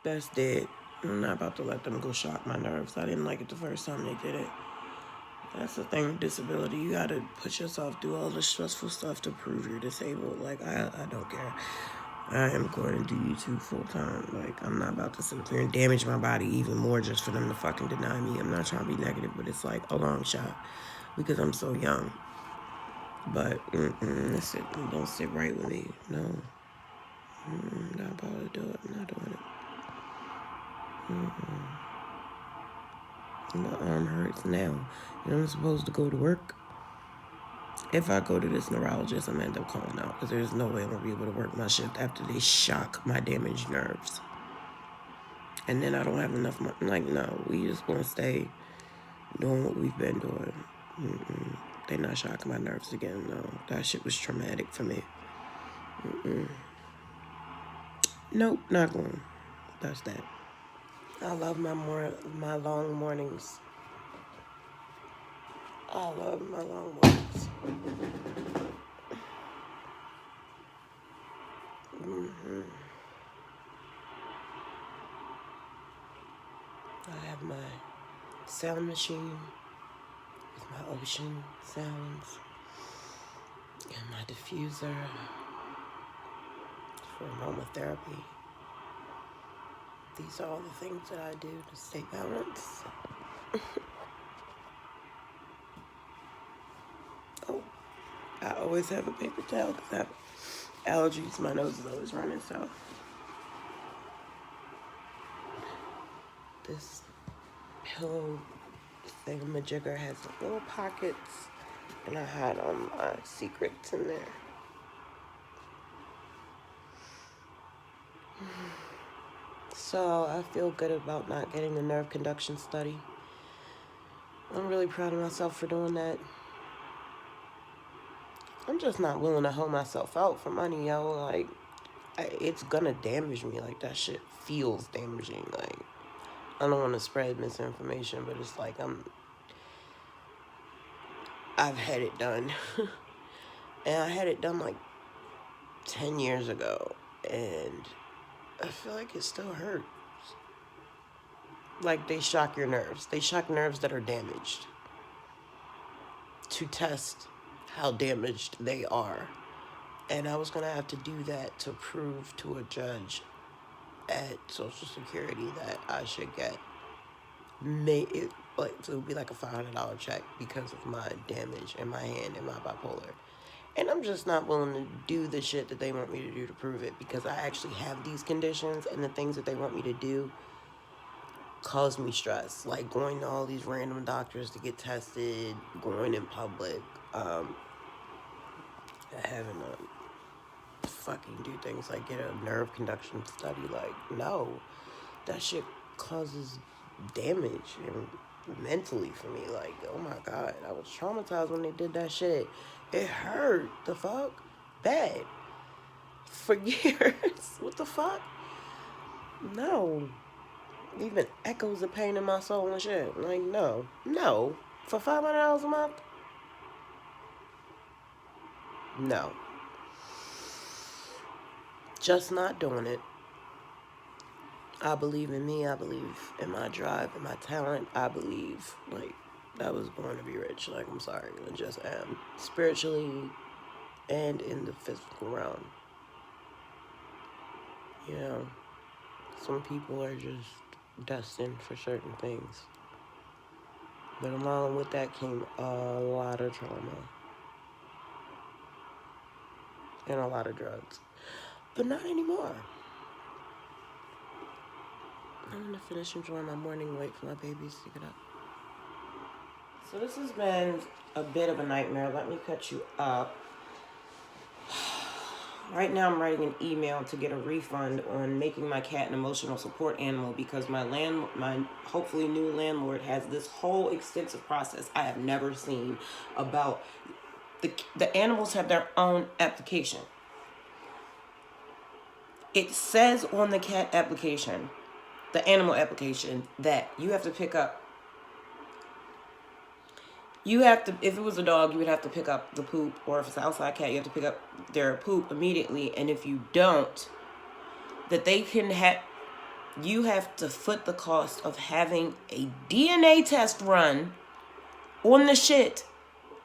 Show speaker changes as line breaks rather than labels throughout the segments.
That's dead. I'm not about to let them go shock my nerves. I didn't like it the first time they did it. That's the thing with disability. You gotta put yourself through all the stressful stuff to prove you're disabled. Like, I don't care. I am going to do YouTube full time. Like, I'm not about to sit up here and damage my body even more just for them to fucking deny me. I'm not trying to be negative, but it's like a long shot because I'm so young. But, don't sit right with me. No. I'm not about to do it. I'm not doing it. My arm hurts now. I'm supposed to go to work. If I go to this neurologist, I'm going to end up calling out because there's no way I'm going to be able to work my shift after they shock my damaged nerves. And then I don't have enough money. I'm like, no, we just going to stay doing what we've been doing. They not shocking my nerves again. No, that shit was traumatic for me. Nope, not going. That's that. I love my long mornings. I love my long mornings. I have my sound machine with my ocean sounds and my diffuser for aromatherapy. These are all the things that I do to stay balanced. Oh, I always have a paper towel because I have allergies. My nose is always running, so. This pillow thingamajigger has little pockets, and I hide all my secrets in there. So I feel good about not getting the nerve conduction study. I'm really proud of myself for doing that. I'm just not willing to hold myself out for money, yo. Like, it's gonna damage me. Like, that shit feels damaging. Like, I don't want to spread misinformation, but it's like I've had it done. And I had it done like 10 years ago, and I feel like it still hurts. Like, they shock your nerves. They shock nerves that are damaged to test how damaged they are. And I was going to have to do that to prove to a judge at Social Security that I should get it would be like a $500 check because of my damage in my hand and my bipolar. And I'm just not willing to do the shit that they want me to do to prove it because I actually have these conditions, and the things that they want me to do cause me stress. Like going to all these random doctors to get tested, going in public, having to fucking do things like get a nerve conduction study. Like, no, that shit causes damage and mentally for me. Like, oh my God, I was traumatized when they did that shit. It hurt. The fuck? Bad. For years. What the fuck? No. Even echoes of pain in my soul and shit. Like, no. No. For $500 a month? No. Just not doing it. I believe in me. I believe in my drive and my talent. I believe, like, I was born to be rich. Like, I'm sorry. I just am. Spiritually and in the physical realm. You know, some people are just destined for certain things. But along with that came a lot of trauma. And a lot of drugs. But not anymore. I'm going to finish enjoying my morning, wait for my babies to get up. So this has been a bit of a nightmare. Let me cut you up. Right now I'm writing an email to get a refund on making my cat an emotional support animal because my hopefully new landlord has this whole extensive process I have never seen about the animals have their own application. It says on the cat application, the animal application, that you have to pick up. If it was a dog, you would have to pick up the poop, or if it's an outside cat, you have to pick up their poop immediately. And if you don't, that they can have, you have to foot the cost of having a DNA test run on the shit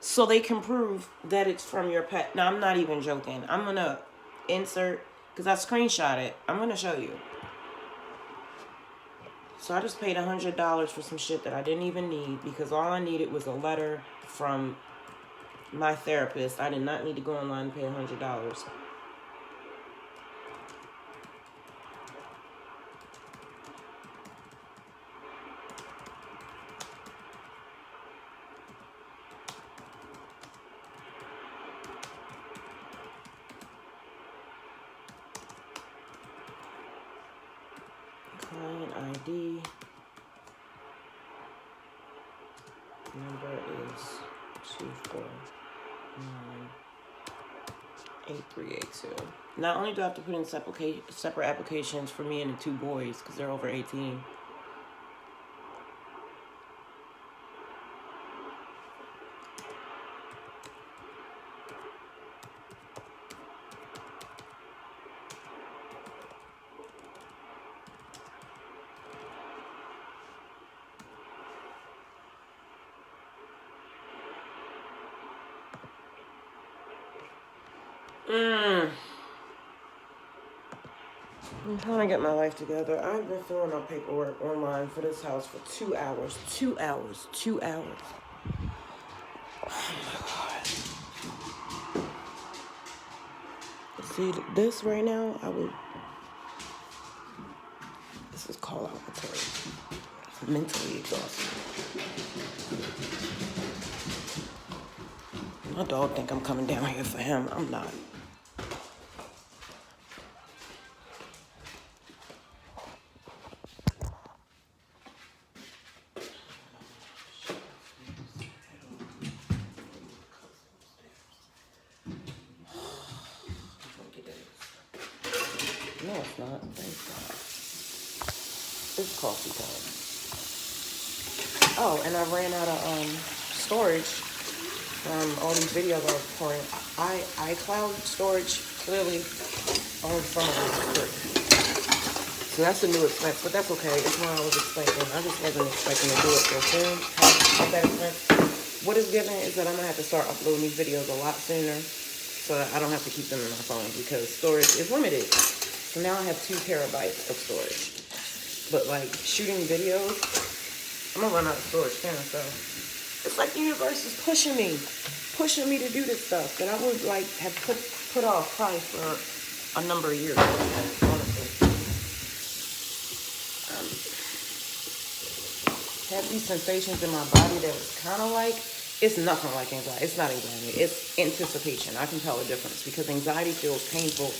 so they can prove that it's from your pet. Now, I'm not even joking. I'm going to insert, because I screenshot it. I'm going to show you. So I just paid $100 for some shit that I didn't even need, because all I needed was a letter from my therapist. I did not need to go online and pay $100. Client ID number is 2498382. Not only do I have to put in separate applications for me and the 2 boys because they're over 18. I'm trying to get my life together. I've been filling out paperwork online for this house for 2 hours. 2 hours. 2 hours. Oh my God. See, this right now, this is call out material. It's mentally exhausting. My dog think I'm coming down here for him. I'm not. No, it's not. Thank God. It's coffee time. Oh, and I ran out of storage from all these videos I was recording. iCloud storage clearly on some of it free. So that's a new expense, but that's okay. It's what I was expecting. I just wasn't expecting to do it so soon. Have that expense. What it's given is that I'm gonna have to start uploading these videos a lot sooner, so that I don't have to keep them in my phone because storage is limited. So now I have 2 terabytes of storage. But like shooting videos, I'm gonna run out of storage soon. So it's like the universe is pushing me to do this stuff that I would like have put off probably for a number of years. Honestly, had these sensations in my body that was kind of like, it's nothing like anxiety. It's not anxiety. It's anticipation. I can tell the difference because anxiety feels painful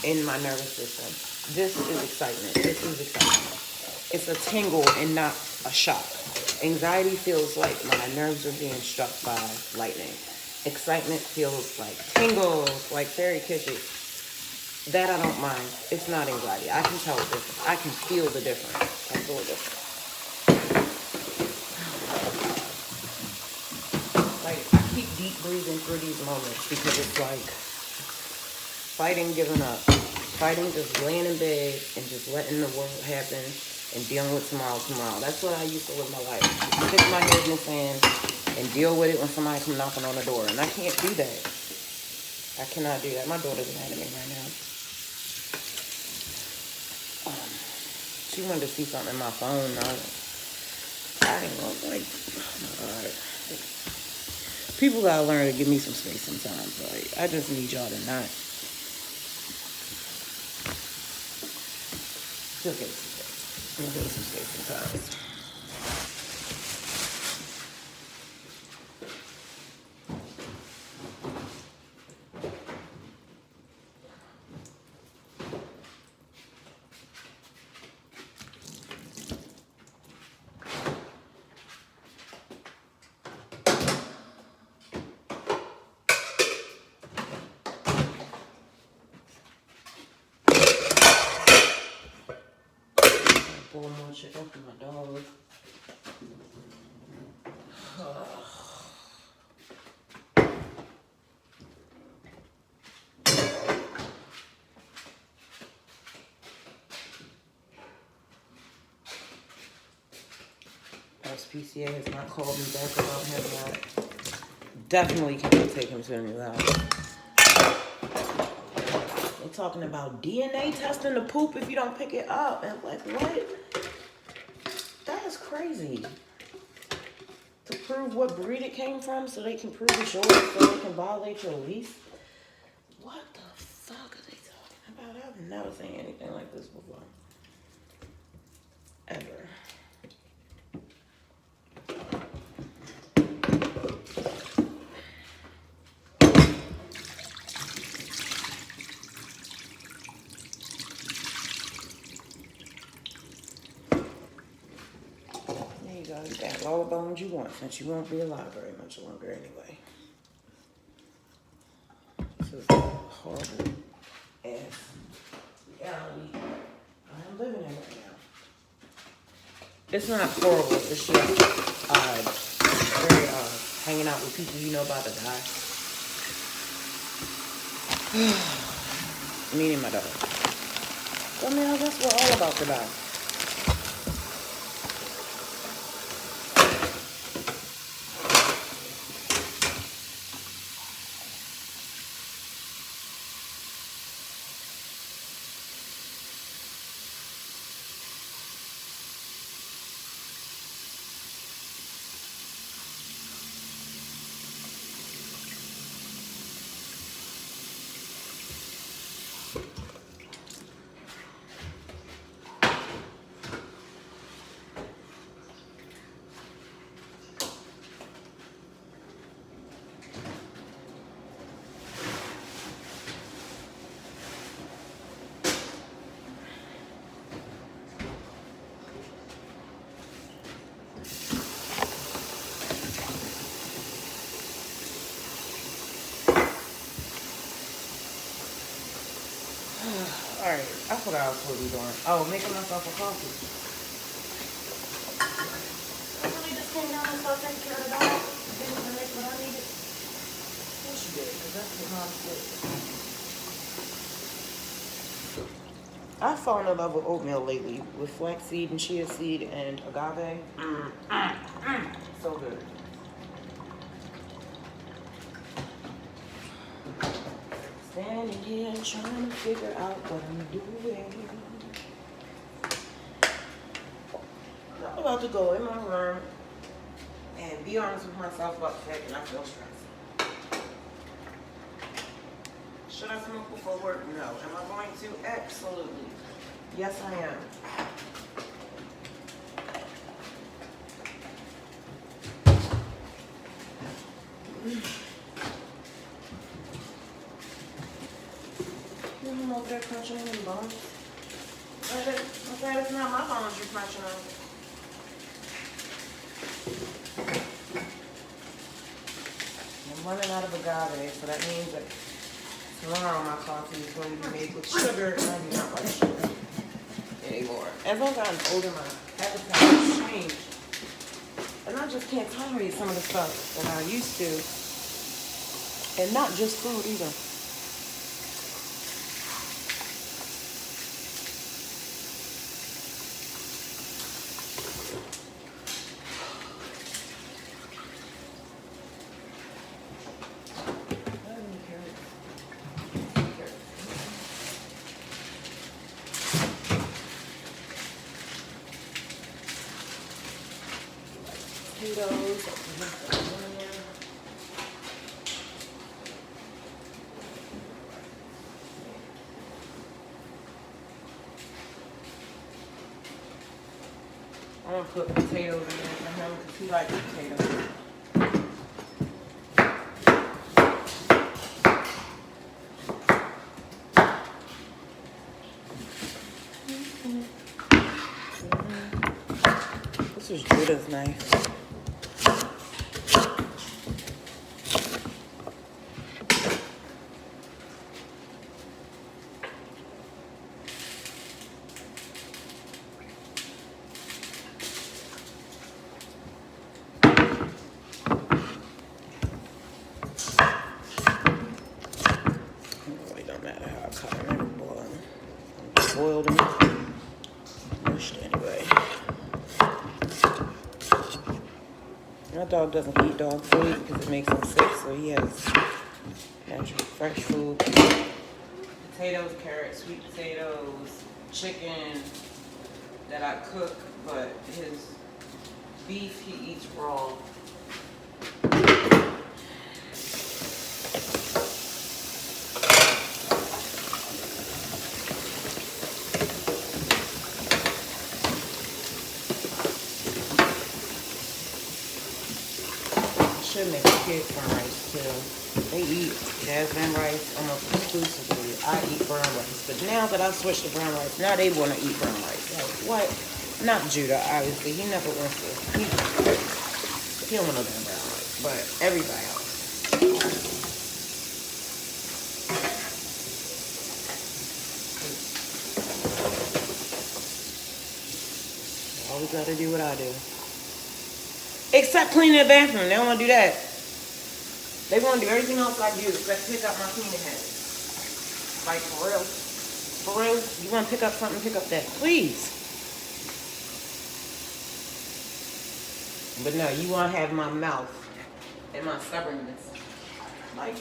in my nervous system. This is excitement. This is excitement. It's a tingle and not a shock. Anxiety feels like my nerves are being struck by lightning. Excitement feels like tingles, like fairy kisses. That I don't mind. It's not anxiety. I can tell the difference. I can feel the difference. I feel the difference. Like, I keep deep breathing through these moments because it's like fighting giving up. Fighting just laying in bed and just letting the world happen and dealing with tomorrow. That's what I used to live my life. Stick my head in the sand and deal with it when somebody come knocking on the door. And I can't do that. I cannot do that. My daughter's mad at me right now. She wanted to see something in my phone. I didn't know, like, oh my God. People gotta learn to give me some space sometimes. Like, I just need y'all to not. Just give me some space. Give me some space sometimes. Pour more chicken for my dog.
USPCA has not called me back about him yet. Definitely can't take him to a new house. They're talking about DNA testing the poop if you don't pick it up. And like, what? That is crazy. To prove what breed it came from so they can prove it's yours so they can violate your lease? What the fuck are they talking about? I've never seen anything like this before. Ever. There you go. You got all the bones you want since you won't be alive very much longer anyway. This is a horrible ass reality I'm living in right now. It's not horrible. It's just very hanging out with people you know about to die. Me and my dog. I mean, I guess we're all about to die. Alright, I forgot I was supposed to be doing. Oh, making myself a coffee. I really just came down and started taking care of the dog. Didn't even make what I needed. Yes, you did, because that's what Mom did. I've fallen in love with oatmeal lately, with flaxseed and chia seed and agave. So good. Standing here trying to figure out what I'm doing. I'm about to go in my room and be honest with myself about the fact that I feel stressed. Should I smoke before work? No. Am I going to? Absolutely. Yes, I am. I'm over there crunching on them bones. Okay, it's not my bones you're crunching on. I'm running out of agave, so that means that tomorrow my coffee is going to be made with sugar, and I do not like sugar anymore. As I've gotten older, my appetite has changed. And I just can't tolerate some of the stuff that I used to. And not just food either. Potatoes. I'm gonna put potatoes in there for him because he likes potatoes. This is Judah's knife. It don't matter how I cut them, they're boiling. Boiled them, mushed anyway. My dog doesn't eat dog food because it makes him sick, so he has natural fresh food. Potatoes, carrots, sweet potatoes, chicken that I cook, but his beef he eats raw. Should make a kid from rice too. They eat jasmine rice almost exclusively. I eat brown rice, but now that I've switched to brown rice, now they want to eat brown rice. Like what? Not Judah, obviously. He never wants to. He don't want no damn brown rice, but everybody else. Always gotta do what I do. Except cleaning the bathroom. They don't want to do that. They want to do everything else I do except pick up my cleaning hat. Like, for real. For real, you want to pick up something, pick up that. Please. But no, you want to have my mouth and my stubbornness. Like,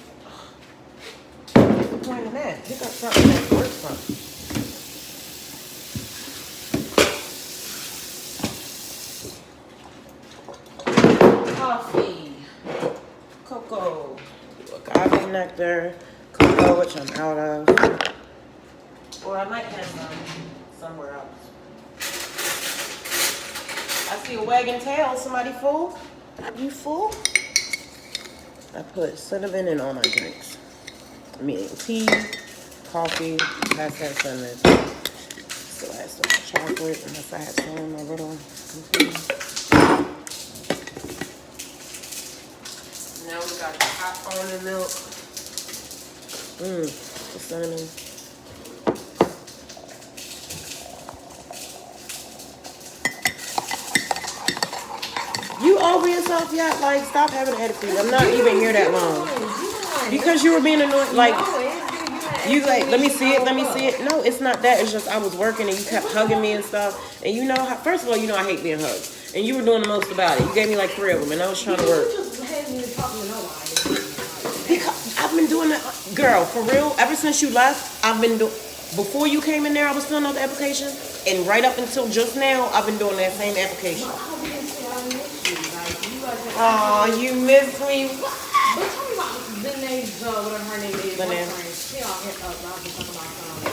what's the point of that? Pick up something that's worth something. Coffee, cocoa, agave nectar, cocoa, which I'm out of. Or I might have some somewhere else. I see a wagging tail. Somebody full? You full? I put cinnamon in all my drinks. Meaning tea, coffee, has that cinnamon. Still has some chocolate, unless I have some in my little computer. Now we got the hot almond milk. The cinnamon. You over yourself yet? Like, stop having an attitude. I'm not even here that long. Because you were being annoying. Like, you like, let me see it, let me see it. No, it's not that. It's just I was working and you kept hugging me and stuff. And you know, first of all, you know I hate being hugged. And you were doing the most about it. You gave me like 3 of them and I was trying to work. Because I've been doing that, girl, for real. Ever since you left, I've been doing. Before you came in there, I was filling out the application, and right up until just now, I've been doing that same application. Oh, you miss me.
But tell me about Lenae's, whatever her name is.
Lenay.
She all hit up. I was just talking about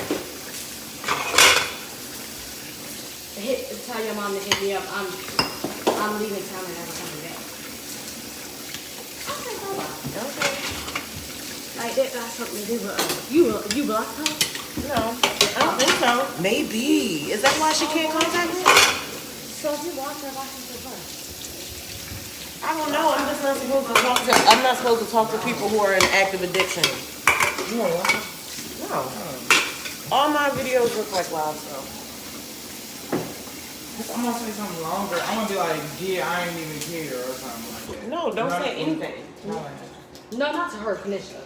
tell your mom to hit me up. I'm leaving town and never coming back.
Okay.
Like that got something to do with you blocked her?
No, I don't think so. Maybe. Is that why she can't contact me?
So if you blocked her, why she still blocked?
I don't know. I'm just not supposed to talk to. I'm not supposed to talk to people who are in active addiction.
You want one?
No. All my videos look like live stuff.
I'm gonna say something longer. I'm gonna be like, yeah, I ain't even here or something like that.
No, don't say anything.
No, not to her, Kanisha.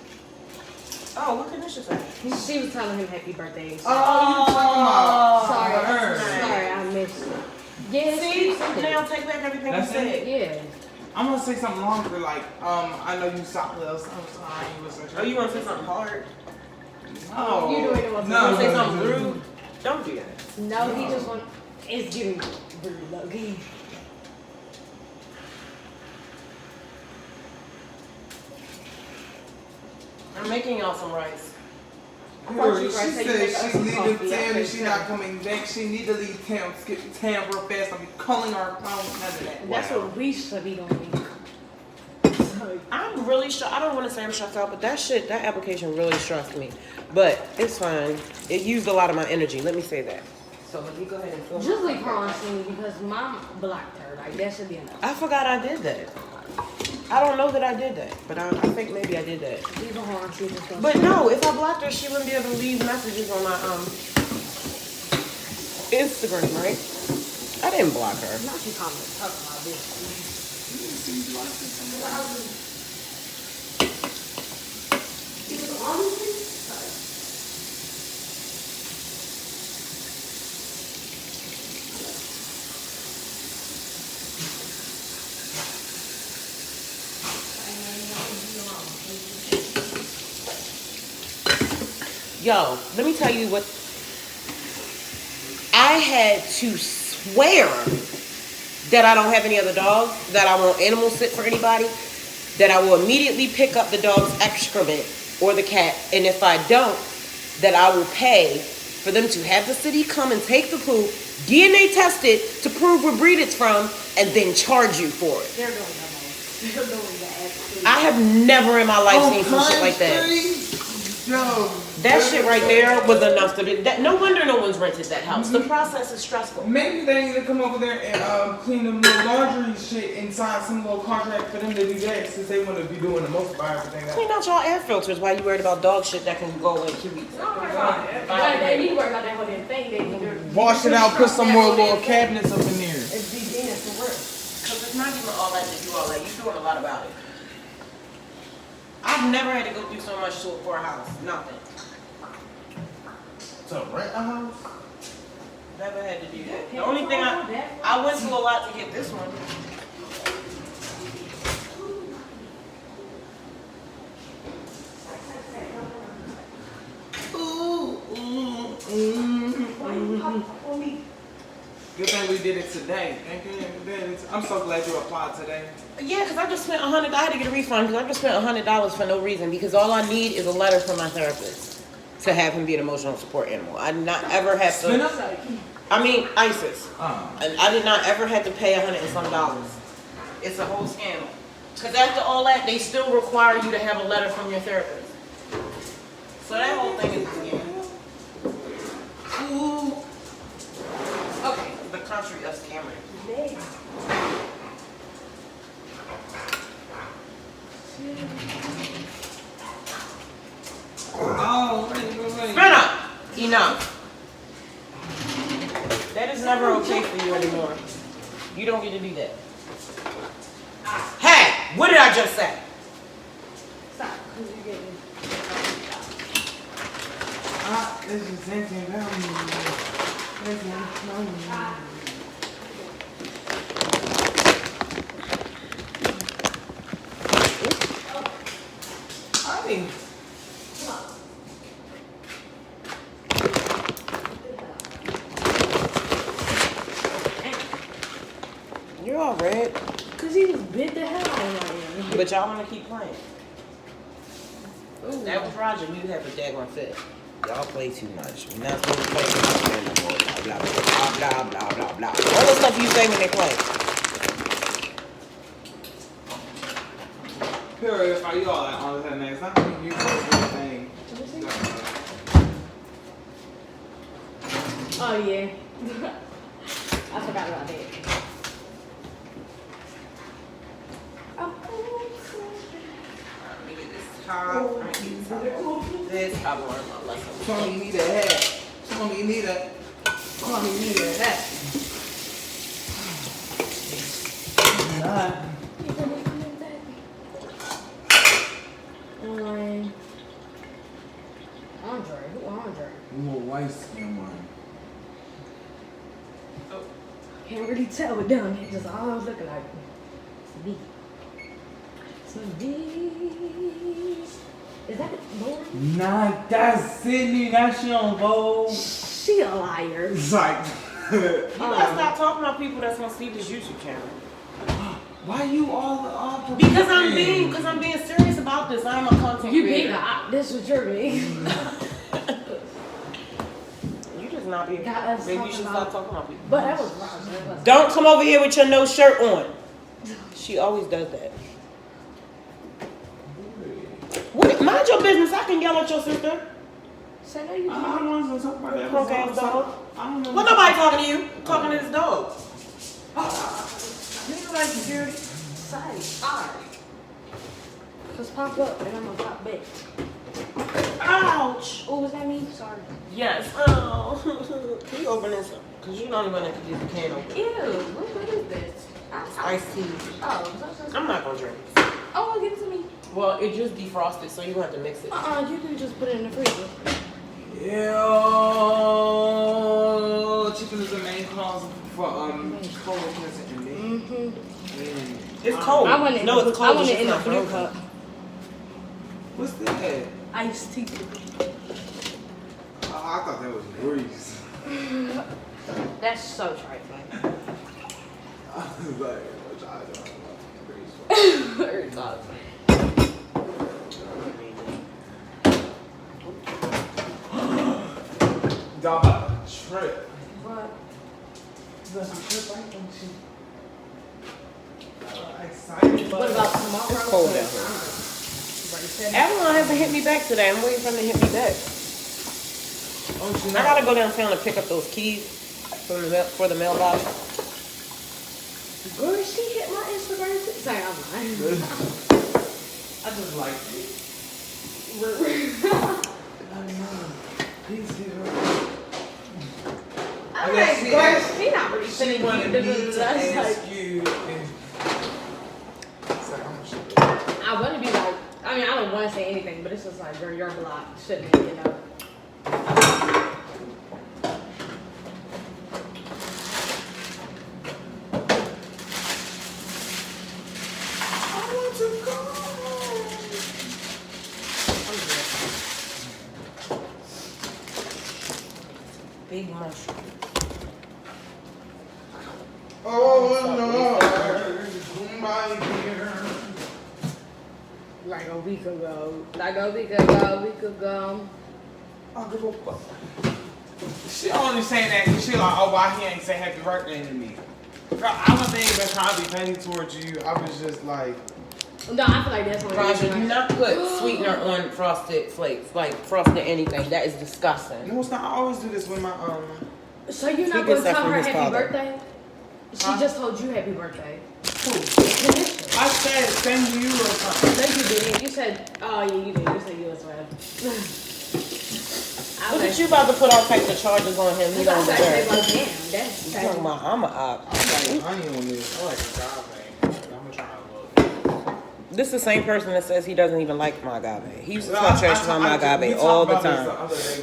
Oh, what can Nisha say?
She was telling him happy birthday.
Oh, you talking about
Sorry,
her?
sorry, I missed it. Yes,
See, now take back everything you
That's
said.
it?
yeah.
I'm gonna say something longer, like, I know you suck little sometimes.
Oh, you want to say something hard?
No.
You doing it
You
with
want to say
no,
something
no.
rude? Don't do that.
No, he just want. It's giving rude, low key.
I'm making y'all some rice.
Girl,
you
she
were gonna say you
said
make us
she's
some
leaving
coffee.
town and
Okay,
she's not coming back. She need to leave town, skip town real fast. I'll be calling her phone, none of that.
That's what we should be doing.
I'm really I don't want to say I'm stressed out, but that application really stressed me. But it's fine. It used a lot of my energy. Let me say that. So let me go ahead and film.
Just leave her on scene because mom blocked her. Like that should be enough.
I forgot I did that. I don't know that I did that, but I think maybe I did that.
Leave her on scene.
But no, if I blocked her, she wouldn't be able to leave messages on my Instagram, right? I didn't block her.
Now she calling me tough about this.
Yo, let me tell you what. I had to swear that I don't have any other dogs, that I won't animal sit for anybody, that I will immediately pick up the dog's excrement or the cat, and if I don't, that I will pay for them to have the city come and take the poop, DNA test it to prove what breed it's from, and then charge you for it.
They're doing that. They're doing that.
I have never in my life seen some shit like that.
Yo,
That shit right there was enough to be. No wonder no one's rented that house. The process is stressful.
maybe they need to come over there and clean them little laundry shit and sign some little contract for them to do that since they want to be doing the most of everything.
Clean out y'all air filters while you worried about dog shit that can go away in 2 weeks.
They need to worry about that whole damn thing. They need to
Wash it out, put some more little cabinets up in there.
It's be being for real.
Because it's not even all that to do all that. You're doing a lot about it. I've never had to go through so much for a house. Nothing.
To rent a house?
Never had to do that. The only thing I went through a lot to get this one.
Good thing we did it today. I'm so glad you applied today.
Yeah, because I just spent $100. I had to get a refund because I just spent $100 for no reason. Because all I need is a letter from my therapist to have him be an emotional support animal. I did not ever have
Spin
to.
up?
I mean, ISIS.
Oh.
And I did not ever have to pay $100 and some. It's a whole scandal. Because after all that, they still require you to have a letter from your therapist. So that whole thing is a scam. Ooh. Okay, the country of scammers.
Oh, wait.
Spin up! Enough. That is never okay for you anymore. You don't get to do that. Hey, what did I just say?
Stop, because you're getting.
This is thinking about me. Hey.
You're all red.
Because he was bit the hell out of me.
But y'all want to keep playing. Ooh. That was Roger. You have a daggone fit. Y'all play too much. We're not supposed to play anymore. Blah, blah, blah, blah, blah, blah. All the stuff you say when they play.
Period. Are you all that on the next? I think you can do the thing.
Oh, yeah. I forgot about that.
This, I learned my lesson.
Tommy, you need a hat. Tommy, you need a hat. Nah.
Andre, who Andre?
You a white skin one.
Can't really tell with them. It just always looking like me. So is that Lauren?
Nah, that's Sydney. That's your bowl.
She a liar.
It's like.
You gotta stop talking about people that's gonna see this YouTube channel.
Why you all the
Because I'm being serious about this. I'm a content
You
creator.
big. This was your big.
You just not being.
Got us
Maybe you
talking
should
about-
stop talking about people.
But that was wrong.
Don't come over here with your no shirt on. She always does that. What, mind your business. I can yell at your sister.
Say no, you
I don't want to talk about that.
Punk ass dog.
I don't know.
Well, nobody talking to you. I'm talking to this dog.
Nigga like security.
say. Alright. Just pop up and I'm gonna pop back.
Ouch.
Oh, was that me? Sorry.
Yes. Oh. Can you open this up? Because you're the only one that can get the can open.
Ew, what is this?
Iced tea.
Oh,
I'm not going to drink it.
oh, give it to me.
Well, it just defrosted, so you're going to have to mix it.
You can just put it in the freezer.
Yo, chicken is the main cause for colon cancer in me.
Mm-hmm.
It's cold.
I want it.
No, it's cold.
I want
it's
it in a
not
blue
frozen.
cup.
What's that?
Iced tea.
I thought that was Breeze.
That's so trifling.
I was like, which I don't know. Breeze.
Very trifling.
Y'all about to trip.
What?
That's a trip, I think she. Excited.
What about tomorrow?
It's cold out here. Avalon hasn't hit me back today. I'm waiting for him to hit me back.
Oh, she
I
not.
gotta go downtown and pick up those keys for the mailbox.
Girl, she hit my Instagram too. Sorry, I'm lying.
I just like it. I know. Please hit her.
I'm
Yeah,
like,
she
girl,
asked-
she not really
She
finna
wanted
keep
me
the
to
that's like,
ask you if. It's like, I'm sure.
I want to be like, I mean, I don't want to say anything, but it's just like, girl, you're blocked. Shouldn't be, you know.
I want to go.
Big mushroom.
Oh, no. My dear.
Like a week ago. We could go.
I give a fuck. She only saying that because she like, oh, why he ain't say happy birthday to me? Girl, I wasn't even trying to be petty towards you. I was just like,
No, I feel like that's what
Raja, do not put sweetener on frosted flakes, like frosted anything. That is disgusting.
no, it's not. I always do this with my
So you're
He
not
gets
going to
that
tell
from
her
his
happy
father.
birthday? She
Huh?
just told you happy birthday.
I said same to you or something.
No, you didn't. You said, oh yeah, you did. You said you was well.
Look at you about to put all types of charges on him. He don't
I
deserve.
said, like, damn, that's
You talking about I'm a op.
I like honey on this. I like agave. I'm gonna try to look.
This is the same person that says he doesn't even like my agave. He used to
Well,
talk trash about my
we
agave
talked
all the
about this
time.
The other day,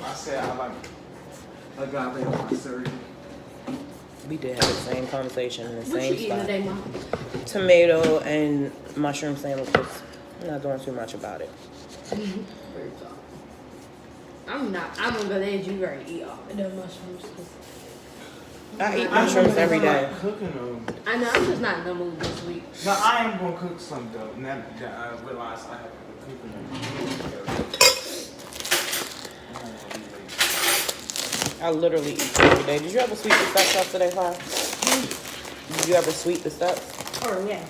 I said I like agave on my cereal.
We did have the same conversation in the
what you
same
eating
spot.
today, Mom?
Tomato and mushroom sandwiches. I'm not doing too much about it.
Very soft. I'm gonna go there and you already eat all of them mushrooms. 'Cause
I eat mushrooms every day.
Like cooking them.
I know, I'm just not in the mood this week.
No, I am gonna cook some though. Now that I realize I have to cook them.
I literally eat every day. Did you ever sweep the steps up today, Fire? Did you ever sweep the steps?
Oh yeah.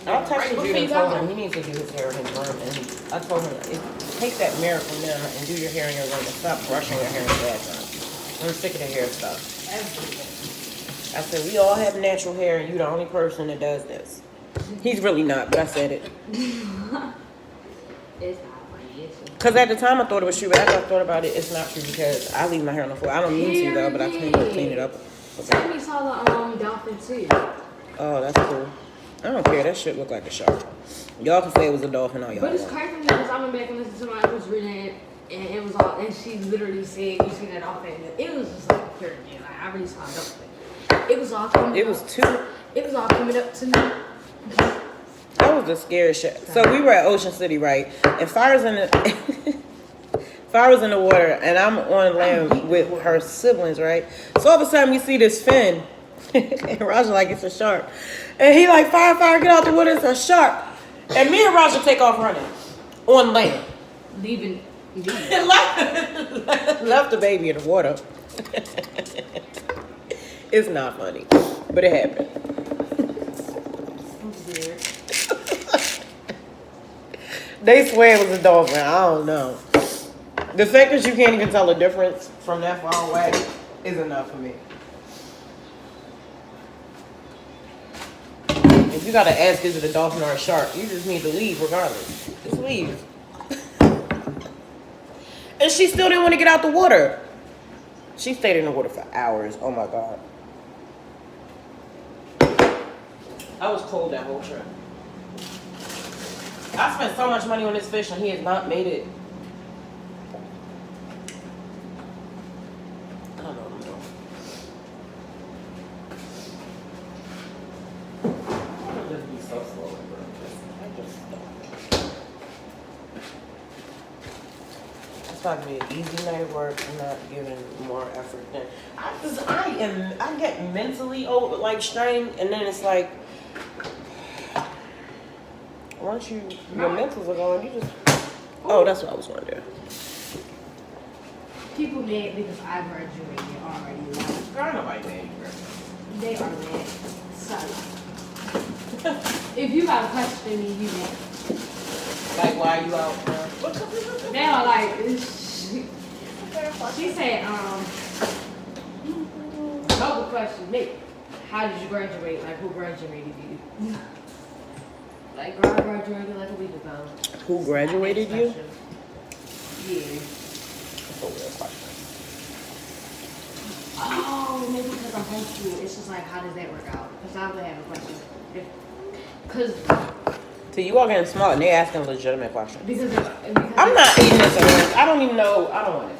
I texted
Right
you
before
and
you
told
got
him
there.
he needs to do his hair in his room. And I told him, take that mirror from them and do your hair in your room and stop brushing your hair in the bathroom. I'm sick of the hair stuff. I said, we all have natural hair and you're the only person that does this. He's really not, but I said it.
It's not funny. It's just
Because at the time I thought it was true, but after I thought about it, it's not true because I leave my hair on the floor. I don't mean to though, but I tend to clean it up.
Sammy saw the dolphin too.
Oh, that's cool. I don't care. That shit look like a shark. Y'all can say it was a dolphin all y'all
But it's
want.
crazy because I went back and listened to my was reading it, and it was all, and she literally said, "You see that dolphin?" It was just like pure, man. Like I really saw a dolphin. It was all coming.
It was
up.
too.
It was all coming up to me.
That was the scariest shit. So we were at Ocean City, right? And Fire's in the Fire's in the water, and I'm on land with her siblings, right? So all of a sudden we see this fin, and Roger like it's a shark, and he like Fire, get out the water, it's a shark. And me and Roger take off running on land.
Leaving.
And left the baby in the water. It's not funny, but it happened.
Weird.
They swear it was a dolphin. I don't know. The fact that you can't even tell the difference from that far away is enough for me. If you gotta ask, is it a dolphin or a shark? You just need to leave regardless. Just leave. And she still didn't want to get out the water. She stayed in the water for hours. Oh my God. I was cold that whole trip. I spent so much money on this fish and he has not made it. I don't know what I'm doing. I would just be so slow at breakfast. I just don't. That's
about to be an easy night of work. I'm not giving more effort than I get mentally strained, and then it's like once your mentals are going, you just that's what I was wondering.
People mad because I graduated already. Like,
Girl, nobody mad.
they are mad. So, if you got a question me, you mad.
Like, why are you out?
They are like, she said, another question, Nick, how did you graduate? Like, who graduated you? Like, girl, I graduated like a week ago.
Who graduated you?
Yeah.
That's a weird question.
Oh, maybe because I'm homeschooled. It's just like, how does that work out? Because I would have a question. Because
So you all getting smart and they asking a legitimate question.
because
I'm not eating this orange. I don't even know. I don't want it.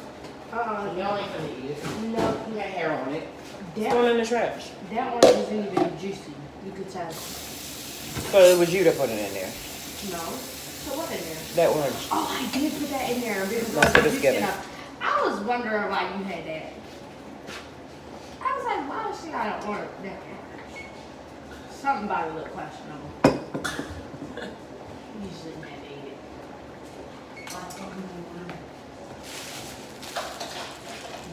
y'all
ain't gonna eat it.
no,
You got hair on it. It's
that
going in the trash.
that orange isn't even juicy. You could tell.
So it was you that put it in there.
No. So what in there?
That orange.
Oh, I did put that in there because
That's what it's giving.
I was wondering why you had that. I was like, why does she got an orange? That orange. Something about it looked questionable. You shouldn't have ate it.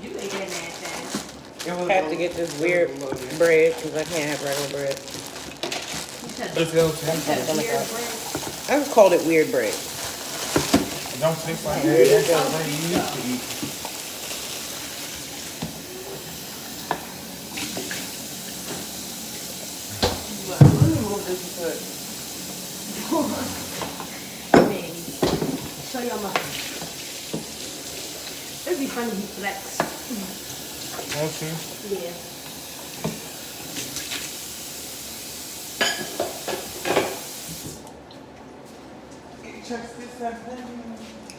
You ate that man thing.
I have to get this weird bread because I can't have regular bread.
You said
Let's go. It
weird bread.
I just called it weird bread.
don't taste like
Weird.
that. That's what you used to eat.
Let me move this foot.
Man, show your muscle. It'd be funny if you flex.
Okay.
Yeah.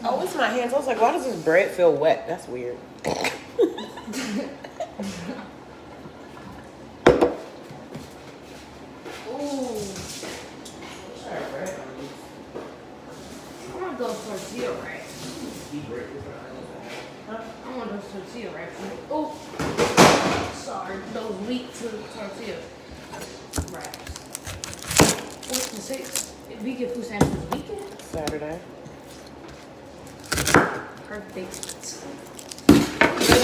Oh, it's my hands. I was like, why does this bread feel wet? That's weird.
Ooh. I want those tortilla wraps. I want those tortilla wraps. Oh, sorry, those wheat to tortilla wraps. What's the 6th? We get food stamps this weekend?
Saturday.
Perfect.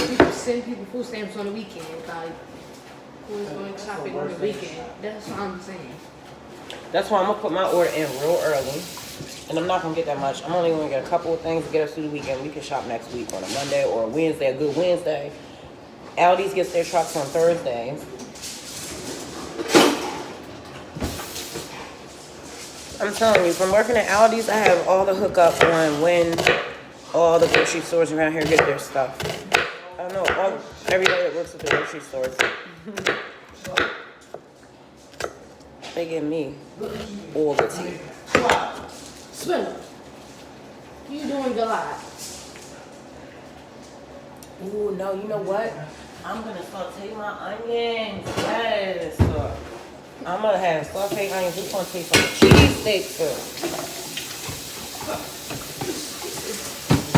People send people food stamps on the weekend. Like, who's going shopping on the weekend? That's what I'm saying.
That's why I'm gonna put my order in real early. And I'm not gonna get that much. I'm only gonna get a couple of things to get us through the weekend. We can shop next week on a Monday or a Wednesday, a good Wednesday. Aldi's gets their trucks on Thursdays. I'm telling you, from working at Aldi's, I have all the hookup on when all the grocery stores around here get their stuff. I don't know, everybody that works at the grocery stores. They give me all the tea.
Spinner, you doing good lot.
Ooh, no, you know what? I'm gonna saute my onions. Yes. I'm gonna have sauteed onions. It's gonna taste like cheesesteak food.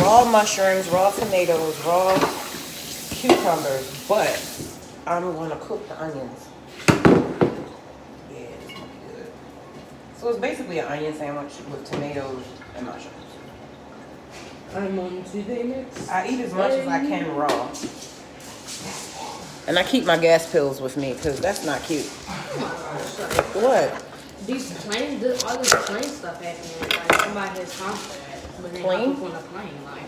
Raw mushrooms, raw tomatoes, raw cucumbers, but I'm gonna cook the onions. Yeah, it's gonna be good. So it's basically an onion sandwich with tomatoes and mushrooms.
I'm on Tuesday mix.
I eat as much as I can raw. And I keep my gas pills with me because that's not cute.
Oh my gosh, like,
What?
these planes, all this plane stuff happening. Like somebody has contract when they
Plane?
hop up on a plane. Like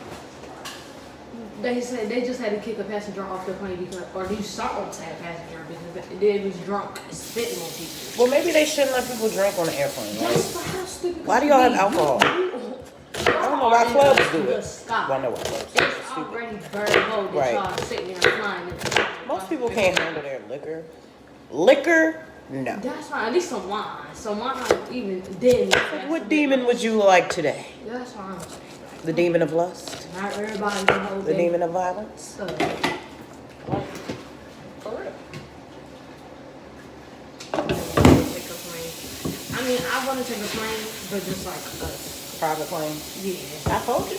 they said, they just had to kick a passenger off the plane because, or these songs had a passenger because they was drunk spitting on people.
Well, maybe they shouldn't let people drink on the airplane, right?
That's how stupid.
Why do y'all have alcohol?
I
don't know why clubs do it.
The sky.
Well, I know why clubs do it.
It's
It's stupid.
already bird low that
Right.
y'all sitting there flying. In the sky.
Most people can't handle their liquor. Liquor? No.
That's fine. At least some wine. Some wine even then.
What demon would you like today?
That's what I'm saying.
The demon of lust?
Not everybody can hold
The demon of violence?
stuff.
For real.
Take a plane. I mean, I want to take a plane, but just like us.
Private plane.
Yeah.
I told you.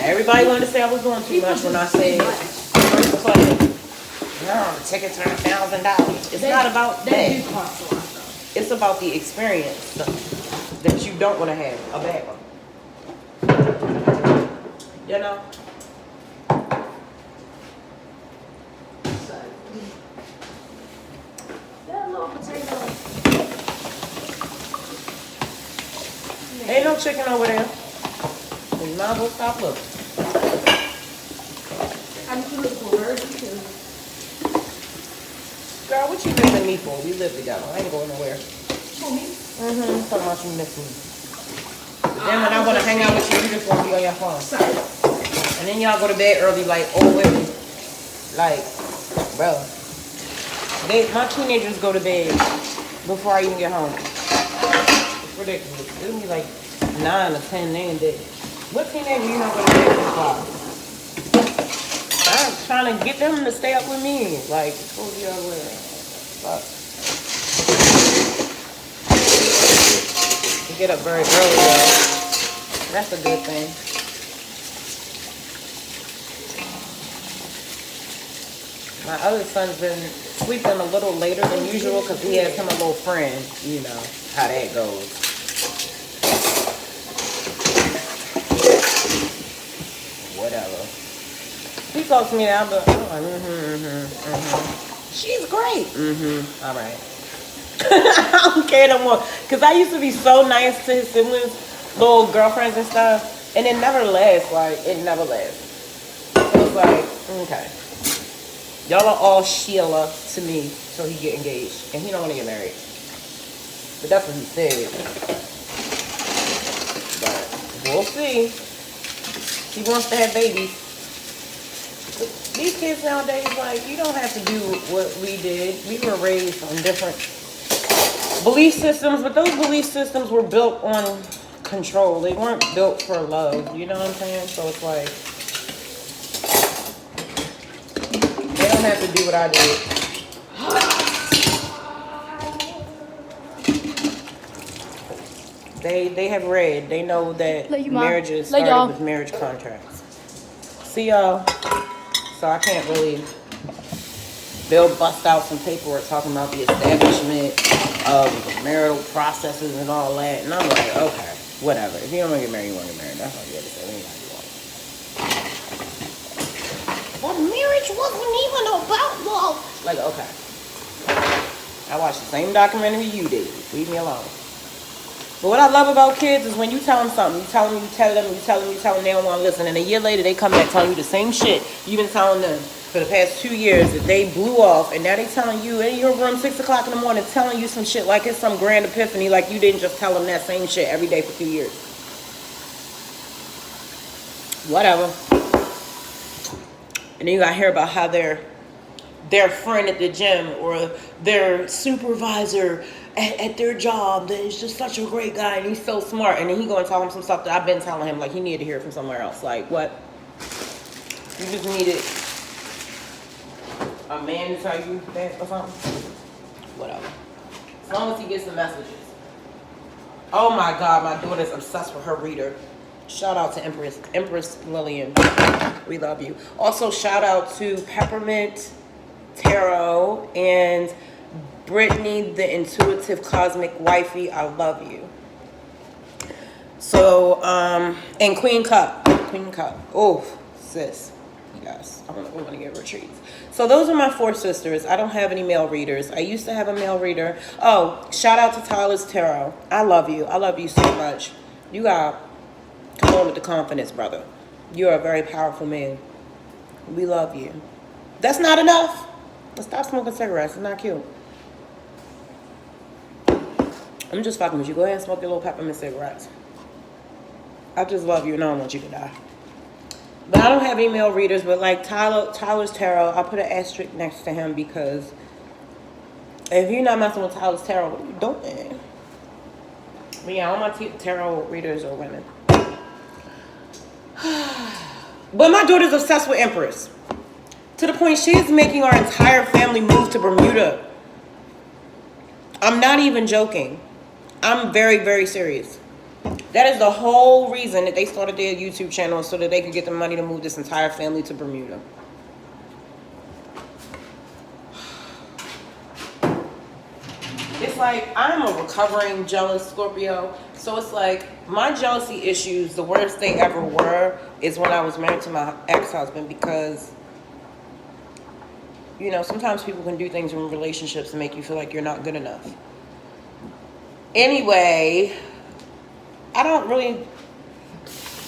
Everybody wanted to say I was doing too much when I said, no, the tickets are $1,000. It's not about that.
They do cost a lot, though.
It's about the experience that you don't want to have, a bad one. You know?
That little potato.
Ain't no chicken over there. So you might as well stop looking.
I'm too little for her too.
Girl, what you missing me for? We live together. I ain't going nowhere.
For me?
Mm-hmm. Talking about you missing me. But then when I want to hang out with you, you just want to be on your phone.
Sorry.
And then y'all go to bed early like old women. Like, bro. My teenagers go to bed before I even get home. It's ridiculous. It'll be like 9 or 10 in day. What teenager you not go to bed at 5? I'm trying to get them to stay up with me. Like, it's supposed to be other way around. Fuck. You get up very early though. That's a good thing. My other son's been sleeping a little later than usual because he has him a little friend. You know how that goes. Whatever. He talks to me now, but I'm like, she's great. All right. I don't care no more. Because I used to be so nice to his siblings, little girlfriends and stuff, and it never lasts. Like, it never lasts. So it's like, okay. Y'all are all Sheila to me, so he get engaged. And he don't want to get married. But that's what he said. But we'll see. He wants to have babies. These kids nowadays, like, you don't have to do what we did. We were raised on different belief systems, but those belief systems were built on control. They weren't built for love. You know what I'm saying? So it's like, they don't have to do what I did. They have read. They know that marriages started with marriage contracts. See y'all. So I can't really. They'll bust out some paperwork talking about the establishment of marital processes and all that, and I'm like, okay, whatever. If you don't want to get married, you want to get married. That's all you have to say. Ain't you want. But marriage wasn't even about love. Like, okay. I watched the same documentary you did. Leave me alone. But what I love about kids is when you tell them something, you tell them, they don't want to listen, and a year later they come back telling you the same shit you've been telling them for the past 2 years that they blew off, and now they telling you in your room 6 o'clock in the morning, telling you some shit like it's some grand epiphany, like you didn't just tell them that same shit every day for 2 years. Whatever. And then you gotta hear about how their friend at the gym or their supervisor at their job that is just such a great guy and he's so smart, and then he go and tell him some stuff that I've been telling him, like he needed to hear from somewhere else. Like, what? You just needed a man to tell you that or something? Whatever. As long as he gets the messages. Oh my God, my daughter's obsessed with her reader. Shout out to Empress Lillian. We love you. Also, shout out to Peppermint Tarot and Brittany, the Intuitive Cosmic Wifey. I love you. So, and Queen Cup. Oh, sis. Yes, I want to get retreats. So those are my 4 sisters. I don't have any male readers. I used to have a male reader. Oh, shout out to Tyler's Tarot. I love you. I love you so much. You got come on with the confidence, brother. You're a very powerful man. We love you. That's not enough. Let's stop smoking cigarettes. It's not cute. I'm just fucking with you. Go ahead and smoke your little peppermint cigarettes. I just love you and I don't want you to die. But I don't have any male readers, but like Tyler's Tarot, I'll put an asterisk next to him because if you're not messing with Tyler's Tarot, what are you doing? But yeah, all my tarot readers are women. But my daughter's obsessed with Empress. To the point she is making our entire family move to Bermuda. I'm not even joking. I'm very, very serious. That is the whole reason that they started their YouTube channel, so that they could get the money to move this entire family to Bermuda. It's like, I'm a recovering jealous Scorpio. So it's like, my jealousy issues, the worst they ever were is when I was married to my ex-husband, because, you know, sometimes people can do things in relationships to make you feel like you're not good enough. Anyway, I don't really,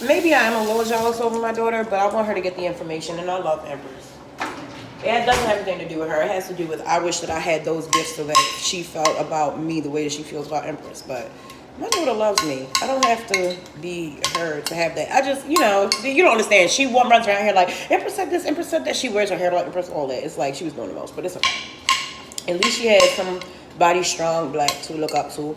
maybe I am a little jealous over my daughter, but I want her to get the information, and I love Empress. It doesn't have anything to do with her. It has to do with, I wish that I had those gifts so that she felt about me the way that she feels about Empress. But my daughter loves me. I don't have to be her to have that. I just, you know, you don't understand. She runs around here like, Empress said this, Empress said that. She wears her hair like Empress, all that. It's like she was doing the most, but it's okay. At least she had somebody strong black to look up to.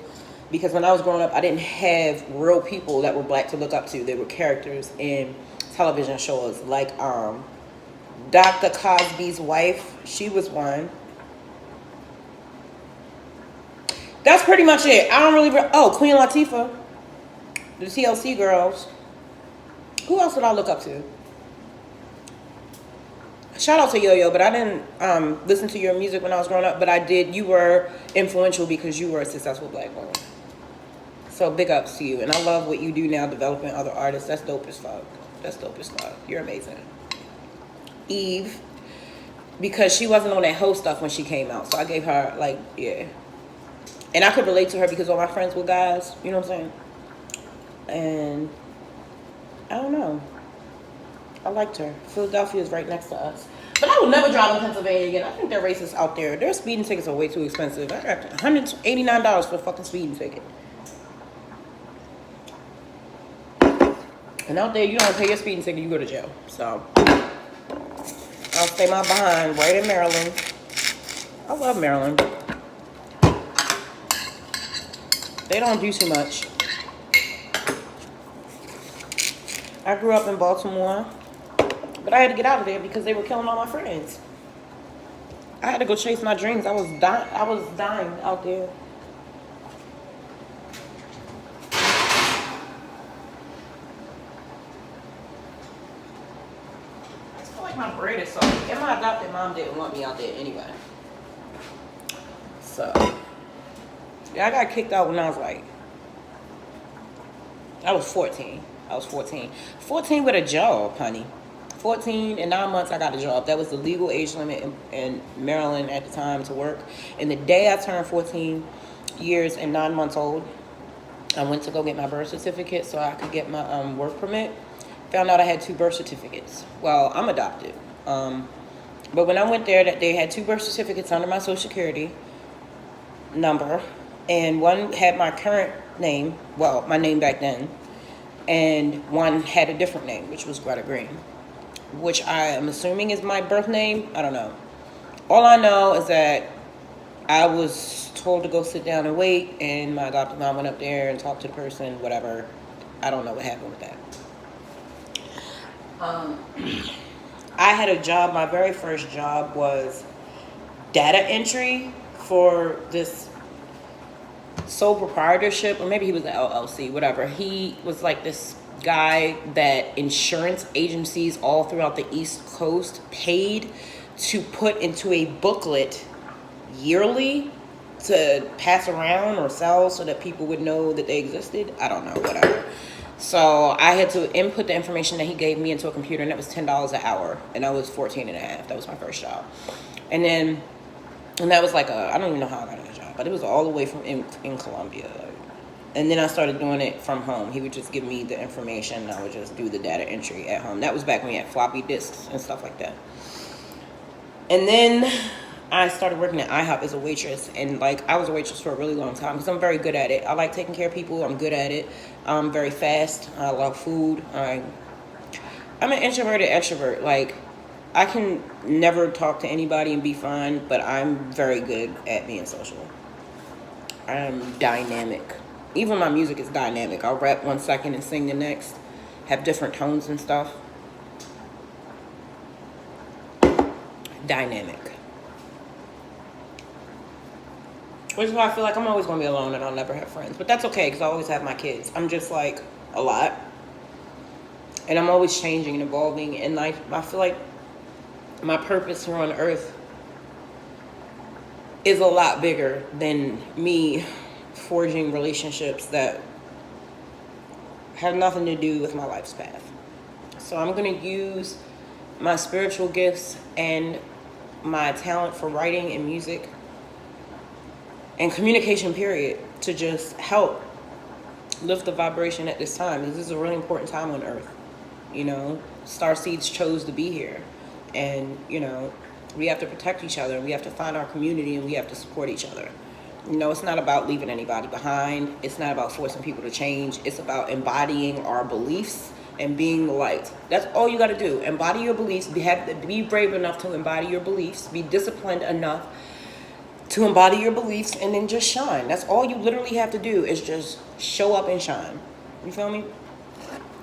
Because when I was growing up, I didn't have real people that were black to look up to. They were characters in television shows like Dr. Cosby's wife. She was one. That's pretty much it. I don't really... Oh, Queen Latifah. The TLC girls. Who else did I look up to? Shout out to Yo-Yo, but I didn't listen to your music when I was growing up, but I did. You were influential because you were a successful black woman. So big ups to you. And I love what you do now, developing other artists. That's dope as fuck. That's dope as fuck. You're amazing. Eve, because she wasn't on that hoe stuff when she came out. So I gave her, like, yeah. And I could relate to her because all my friends were guys. You know what I'm saying? And I don't know. I liked her. Philadelphia is right next to us. But I will never drive in Pennsylvania again. I think they're racist out there. Their speeding tickets are way too expensive. I got $189 for a fucking speeding ticket. And out there, you don't pay your speeding ticket, you go to jail. So I'll stay my behind right in Maryland. I love Maryland. They don't do too much. I grew up in Baltimore, but I had to get out of there because they were killing all my friends. I had to go chase my dreams. I was dying out there. My bread is salty. And my adopted mom didn't want me out there anyway. So, yeah, I got kicked out when I was like, I was 14. 14 with a job, honey. 14 and 9 months I got a job. That was the legal age limit in Maryland at the time to work. And the day I turned 14 years and 9 months old, I went to go get my birth certificate so I could get my work permit. Found out I had 2 birth certificates. Well, I'm adopted. But when I went there, they had 2 birth certificates under my social security number. And one had my current name, well, my name back then. And one had a different name, which was Greta Green. Which I am assuming is my birth name. I don't know. All I know is that I was told to go sit down and wait. And my adopted mom went up there and talked to the person, whatever. I don't know what happened with that. I had a job. My very first job was data entry for this sole proprietorship, or maybe he was an LLC, whatever. He was like this guy that insurance agencies all throughout the East Coast paid to put into a booklet yearly to pass around or sell so that people would know that they existed. I don't know, whatever. So I had to input the information that he gave me into a computer, and that was $10 an hour. And I was 14 and a half. That was my first job. And that was like I don't even know how I got that job, but it was all the way from in Colombia. And then I started doing it from home. He would just give me the information, and I would just do the data entry at home. That was back when we had floppy disks and stuff like that. And then I started working at IHOP as a waitress, and like I was a waitress for a really long time because I'm very good at it. I like taking care of people. I'm good at it. I'm very fast. I love food. I'm an introverted extrovert. Like I can never talk to anybody and be fine, but I'm very good at being social. I'm dynamic. Even my music is dynamic. I'll rap 1 second and sing the next. Have different tones and stuff. Dynamic. Which is why I feel like I'm always going to be alone and I'll never have friends. But that's okay because I always have my kids. I'm just like a lot. And I'm always changing and evolving. And I feel like my purpose here on earth is a lot bigger than me forging relationships that have nothing to do with my life's path. So I'm going to use my spiritual gifts and my talent for writing and music and communication, period, to just help lift the vibration at this time. This is a really important time on earth. You know, star seeds chose to be here. And, you know, we have to protect each other. We have to find our community and we have to support each other. You know, it's not about leaving anybody behind. It's not about forcing people to change. It's about embodying our beliefs and being the light. That's all you got to do. Embody your beliefs. Be brave enough to embody your beliefs. Be disciplined enough to embody your beliefs and then just shine. That's all you literally have to do is just show up and shine. You feel me?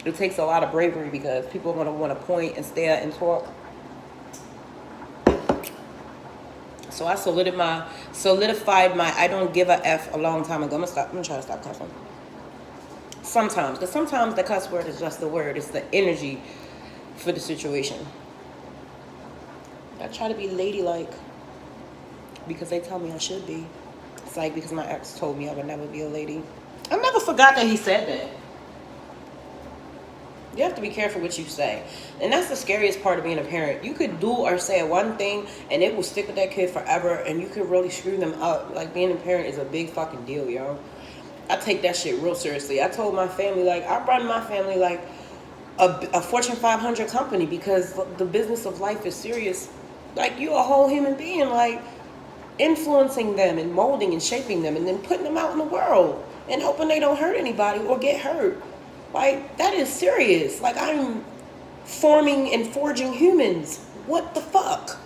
It takes a lot of bravery because people are going to want to point and stare and talk. So I solidified my I don't give a F a long time ago. I'm gonna try to stop cussing. Sometimes, because sometimes the cuss word is just the word. It's the energy for the situation. I try to be ladylike because they tell me I should be. It's like because my ex told me I would never be a lady. I never forgot that he said that. You have to be careful what you say. And that's the scariest part of being a parent. You could do or say one thing and it will stick with that kid forever and you could really screw them up. Like being a parent is a big fucking deal, yo. I take that shit real seriously. I told my family, like, I run my family like a Fortune 500 company because the business of life is serious. Like, you're a whole human being, like, influencing them and molding and shaping them and then putting them out in the world and hoping they don't hurt anybody or get hurt. Like, that is serious. Like, I'm forming and forging humans. What the fuck?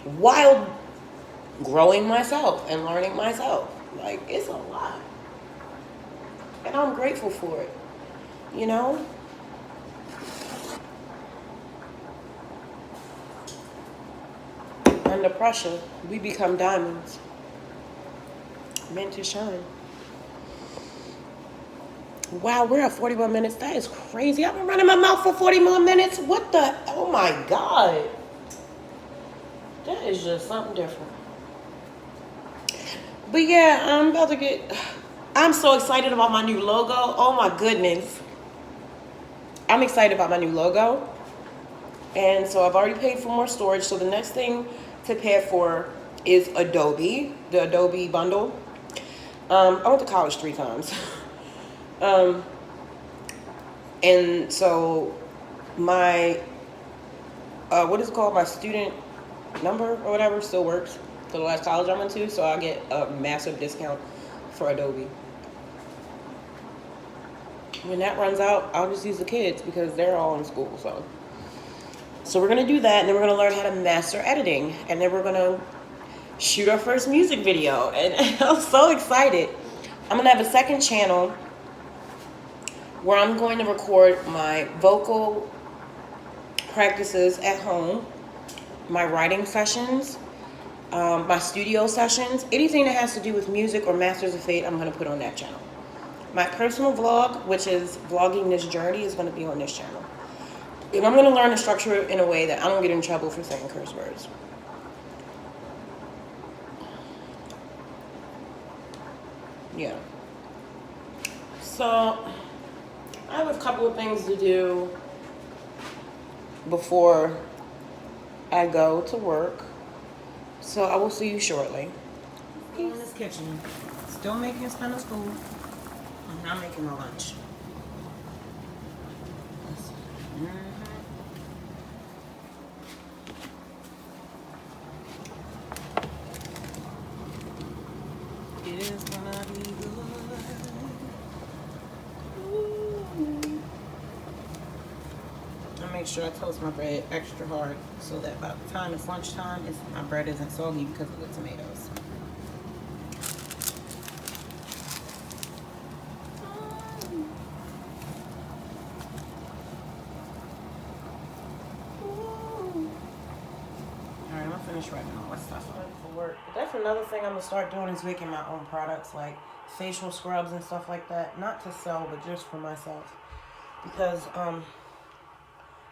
While growing myself and learning myself. Like, it's a lot. And I'm grateful for it. You know? Under pressure, we become diamonds. Meant to shine. Wow, we're at 41 minutes. That is crazy. I've been running my mouth for 40 more minutes. What the? Oh my God. That is just something different. But yeah, I'm so excited about my new logo. Oh my goodness. I'm excited about my new logo. And so I've already paid for more storage. So the next thing to pay for is Adobe, the Adobe bundle. I went to college 3 times. And so my, what is it called? My student number or whatever still works for the last college I went to. So I get a massive discount for Adobe. When that runs out, I'll just use the kids because they're all in school. So we're going to do that. And then we're going to learn how to master editing. And then we're going to shoot our first music video. And I'm so excited. I'm going to have a second channel where I'm going to record my vocal practices at home, my writing sessions, my studio sessions, anything that has to do with music or Masters of Fate, I'm going to put on that channel. My personal vlog, which is vlogging this journey, is going to be on this channel. And I'm going to learn to structure it in a way that I don't get in trouble for saying curse words. Yeah. So I have a couple of things to do before I go to work. So I will see you shortly. In this kitchen, still making Spanish food. I'm not making my lunch. It is gonna be good. I make sure I toast my bread extra hard so that by the time it's lunchtime, my bread isn't soggy because of the tomatoes. finish writing all my stuff up for work. But that's another thing I'm gonna start doing is making my own products like facial scrubs and stuff like that. Not to sell, but just for myself. Because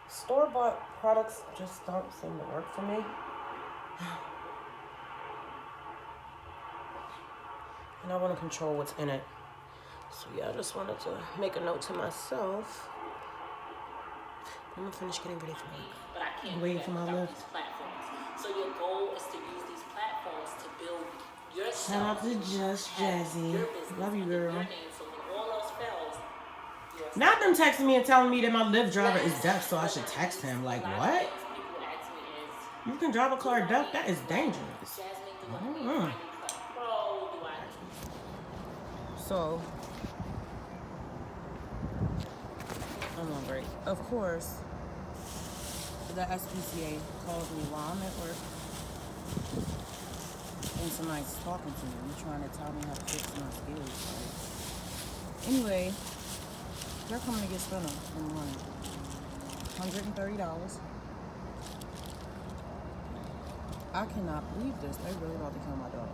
store-bought products just don't seem to work for me. And I want to control what's in it. So yeah, I just wanted to make a note to myself. I'm gonna finish getting ready for work.
But I can't
Waiting for my lift.
these platforms. So your goal is to use these platforms to build yourself.
Shout out to Just Jazzy.
Your business
Love you,
under
girl.
your name, so when all else fails, you're
Not them texting me and telling me that my Lyft driver is deaf, so I should text him. Like,
a lot of
what?
things people ask me is,
You can drive a car deaf? That is dangerous.
Jasmine, do I
Mm.
need my new cut pro? Do I?
So, I'm on break. Of course, the SPCA calls me while I'm at work. And somebody's talking to me, trying to tell me how to fix my skills. Like, anyway, they're coming to get Spinner in the morning. $130. I cannot believe this. They're really about to kill my dog.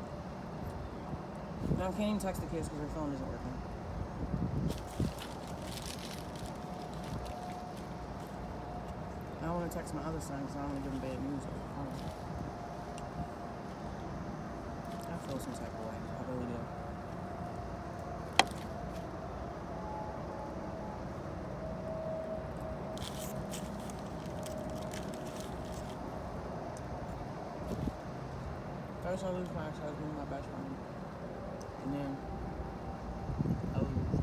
Now I can't even text the kids because their phone isn't working. I don't want to text my other son because I don't want to give him bad news over the phone. I feel some type of way. I really do. First I lose my ex-husband, my best friend. And then I lose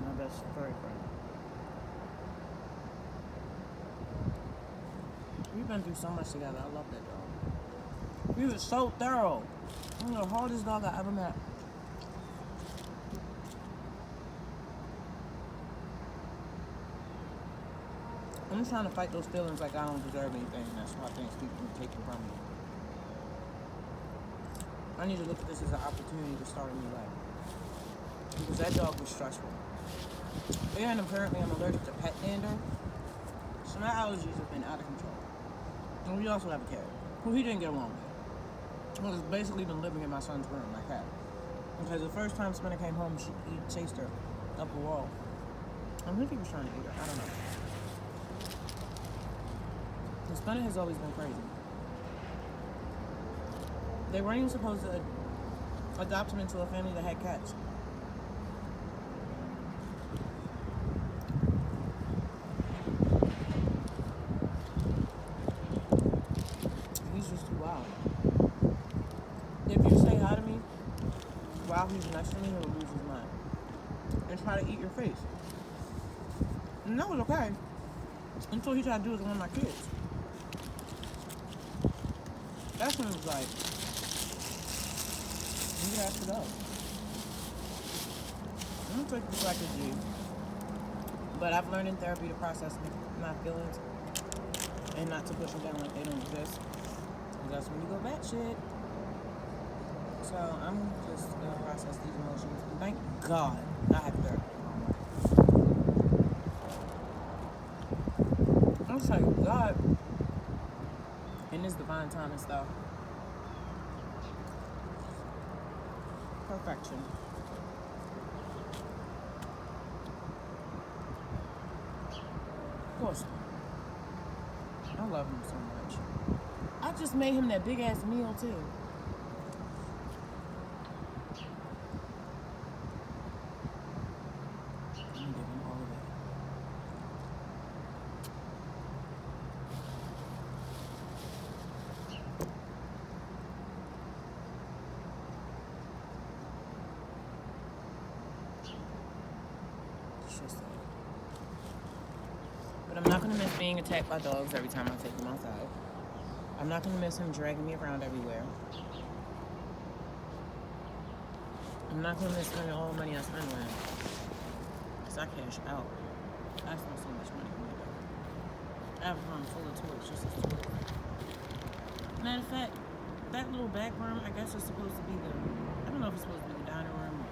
my best furry friend. We've been through so much together. I love that dog. He was so thorough. He was the hardest dog I ever met. I'm just trying to fight those feelings like I don't deserve anything. That's why things keep taken from me. I need to look at this as an opportunity to start a new life. Because that dog was stressful. And apparently I'm allergic to pet dander. So my allergies have been out of control. And we also have a cat, who he didn't get along with. Who has basically been living in my son's room, my cat. Because the first time Spinner came home, he chased her up the wall. I think he was trying to eat her. I don't know. And Spinner has always been crazy. They weren't even supposed to adopt him into a family that had cats. He's just too wild. If you say hi to me while he's next to me, he'll lose his mind and try to eat your face. And that was okay until he tried to do it to one of my kids. That's when it was like, you have to go. I'm gonna take this like a G. But I've learned in therapy to process my feelings and not to push them down like they don't exist. Because that's when you go batshit. So I'm just gonna process these emotions. And thank God I have therapy. I'm just like, God, in this divine time and stuff. Perfection. Of course. I love him so much. I just made him that big ass meal too. I'm gonna give him all of that. It's just that. But I'm not gonna miss being attacked by dogs every time I take him outside. I'm not gonna miss him dragging me around everywhere. I'm not gonna miss spending all the money I spend on him. Cause I cash out. I spend so much money on my dog. I have a room full of toys, just as toys. Matter of fact, that little back room, I guess it's supposed to be I don't know if it's supposed to be the dining room or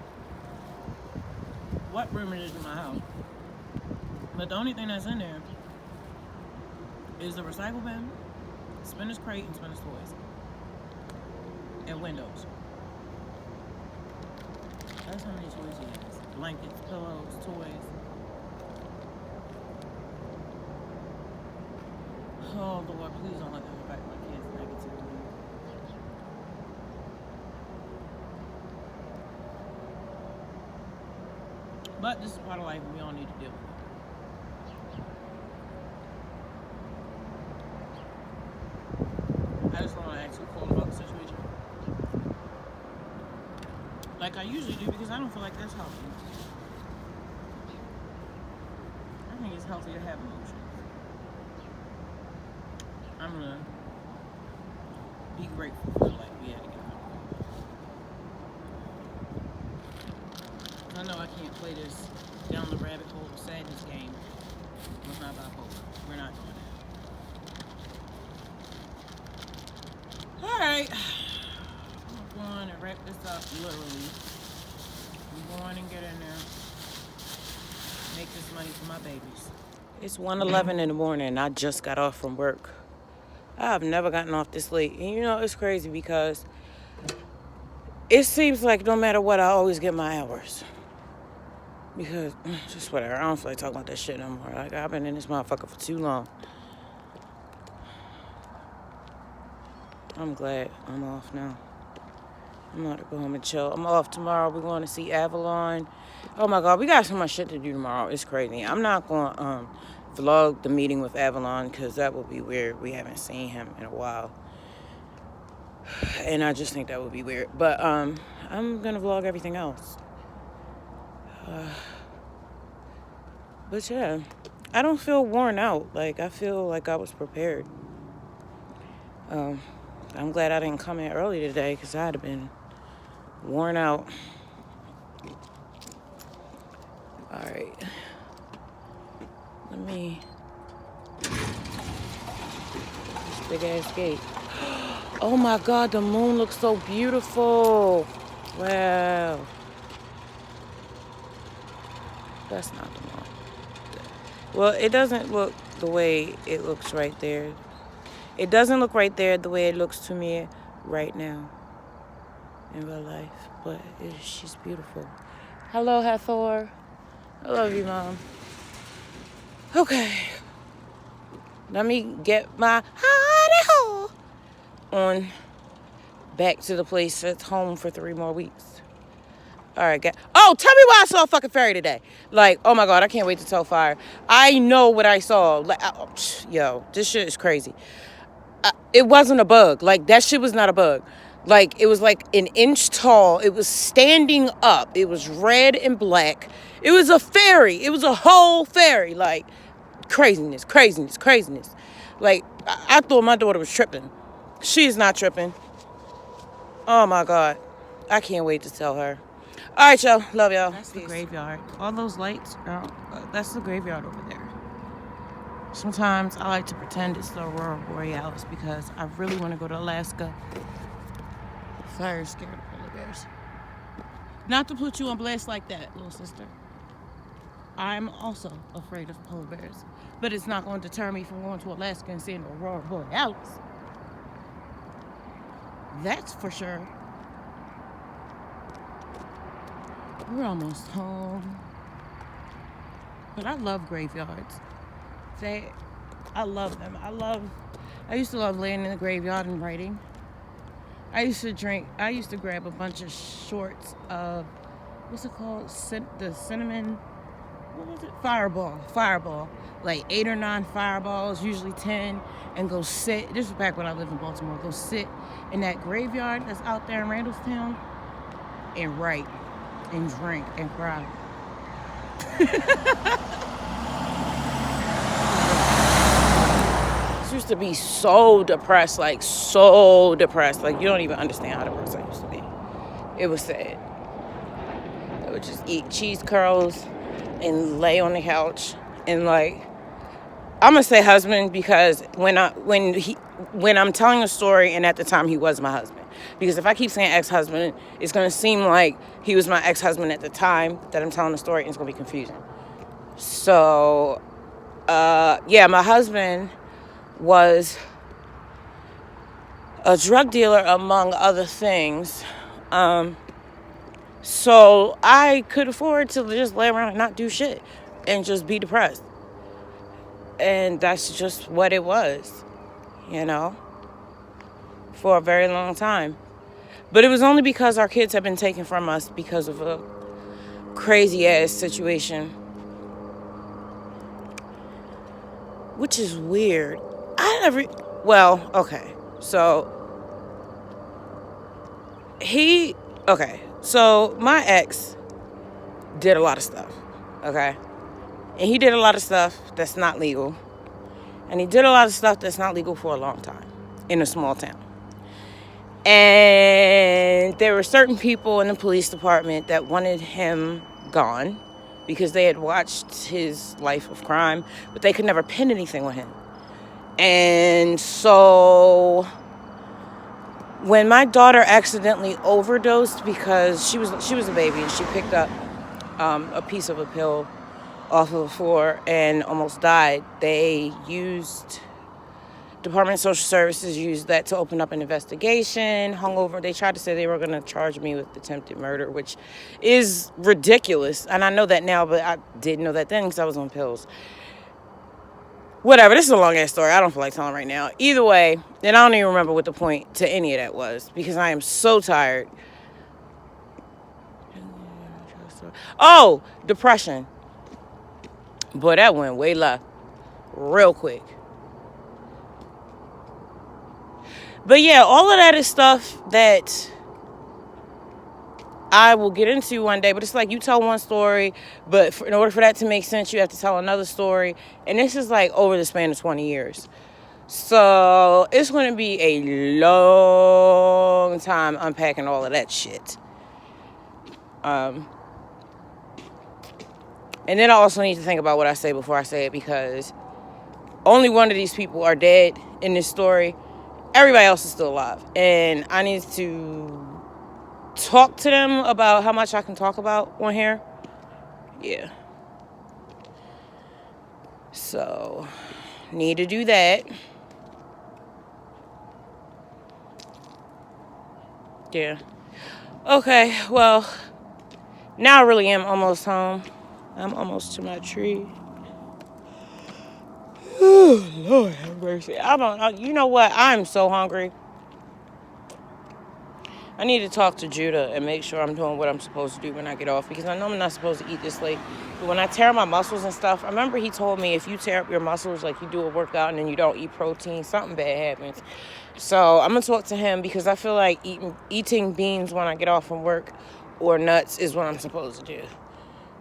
what room it is in my house. But the only thing that's in there is the recycle bin Spinner's Crate and Spinner's Toys. And Windows. That's how many toys he has. Blankets, pillows, toys. Oh Lord, please don't let them affect my kids negatively. But this is part of life and we all need to deal with it. I just want to ask you Cole about the situation. Like I usually do because I don't feel like that's healthy. I think it's healthy to have emotions. I'm gonna be grateful for the life we had together. I know I can't play this down the rabbit hole of sadness game. It's not bipolar. We're not doing that. Alright. I'm going to wrap this up literally. I'm going and get in there. Make this money for my babies. It's 1:11 in the morning and I just got off from work. I've never gotten off this late. And you know, it's crazy because it seems like no matter what, I always get my hours. Because, just whatever. I don't feel like talking about that shit no more. Like, I've been in this motherfucker for too long. I'm glad I'm off now. I'm about to go home and chill. I'm off tomorrow. We're going to see Avalon. Oh, my God. We got so much shit to do tomorrow. It's crazy. I'm not going to vlog the meeting with Avalon because that would be weird. We haven't seen him in a while. And I just think that would be weird. But I'm going to vlog everything else. But yeah, I don't feel worn out. Like, I feel like I was prepared. I'm glad I didn't come in early today because I'd have been worn out. All right. Let me... This big-ass gate. Oh, my God, the moon looks so beautiful. Wow. That's not the moon. Well, it doesn't look the way it looks right there. It doesn't look right there the way it looks to me right now in real life. But she's beautiful. Hello, Hathor. I love you, Mom. Okay. Let me get my hole on back to the place that's home for 3 more weeks. All right, oh, tell me why I saw a fucking fairy today. Like, oh my God, I can't wait to tell Fire. I know what I saw. Like, yo, this shit is crazy. It wasn't a bug. Like, that shit was not a bug. Like, it was like an inch tall. It was standing up. It was red and black. It was a fairy. It was a whole fairy. Like, craziness. Like, I thought my daughter was tripping. She is not tripping. Oh my God. I can't wait to tell her. All right, y'all. Love y'all. That's Peace. The graveyard. All those lights, that's the graveyard over there. Sometimes I like to pretend it's the Aurora Borealis because I really want to go to Alaska. Fire scared of polar bears. Not to put you on blast like that, little sister. I'm also afraid of polar bears. But it's not going to deter me from going to Alaska and seeing the Aurora Borealis. That's for sure. We're almost home. But I love graveyards. I love them. I used to love laying in the graveyard and writing. I used to grab a bunch of shorts of, what's it called? The cinnamon, what was it? Fireball. Like 8 or 9 fireballs, usually 10, and go sit. This was back when I lived in Baltimore. Go sit in that graveyard that's out there in Randallstown and write and drink and cry. Used to be so depressed. Like you don't even understand how depressed I used to be. It was sad. I would just eat cheese curls and lay on the couch and like, I'm gonna say husband because when I'm telling a story and at the time he was my husband, because if I keep saying ex-husband, it's gonna seem like he was my ex-husband at the time that I'm telling the story and it's gonna be confusing. So yeah, my husband was
a drug dealer, among other things. So I could afford to just lay around and not do shit and just be depressed. And that's just what it was, you know, for a very long time. But it was only because our kids have been taken from us because of a crazy ass situation. Which is weird. Okay. So my ex did a lot of stuff, okay? And he did a lot of stuff that's not legal. And he did a lot of stuff that's not legal for a long time in a small town. And there were certain people in the police department that wanted him gone because they had watched his life of crime, but they could never pin anything on him. And so when my daughter accidentally overdosed because she was a baby and she picked up a piece of a pill off of the floor and almost died, Department of Social Services used that to open up an investigation, hung over. They tried to say they were going to charge me with attempted murder, which is ridiculous. And I know that now, but I didn't know that then because I was on pills. Whatever, this is a long-ass story. I don't feel like telling right now. Either way, and I don't even remember what the point to any of that was because I am so tired. Oh, depression. Boy, that went way left real quick. But yeah, all of that is stuff that I will get into one day. But it's like you tell one story, but in order for that to make sense, you have to tell another story. And this is like over the span of 20 years. So it's going to be a long time unpacking all of that shit. And then I also need to think about what I say before I say it because only one of these people are dead in this story. Everybody else is still alive. And I need to talk to them about how much I can talk about on here. Yeah. So, need to do that. Yeah. Okay, well, now I really am almost home. I'm almost to my tree. Oh, Lord have mercy. You know what? I'm so hungry. I need to talk to Judah and make sure I'm doing what I'm supposed to do when I get off because I know I'm not supposed to eat this late. But when I tear my muscles and stuff, I remember he told me if you tear up your muscles, like you do a workout and then you don't eat protein, something bad happens. So I'm going to talk to him because I feel like eating beans when I get off from work or nuts is what I'm supposed to do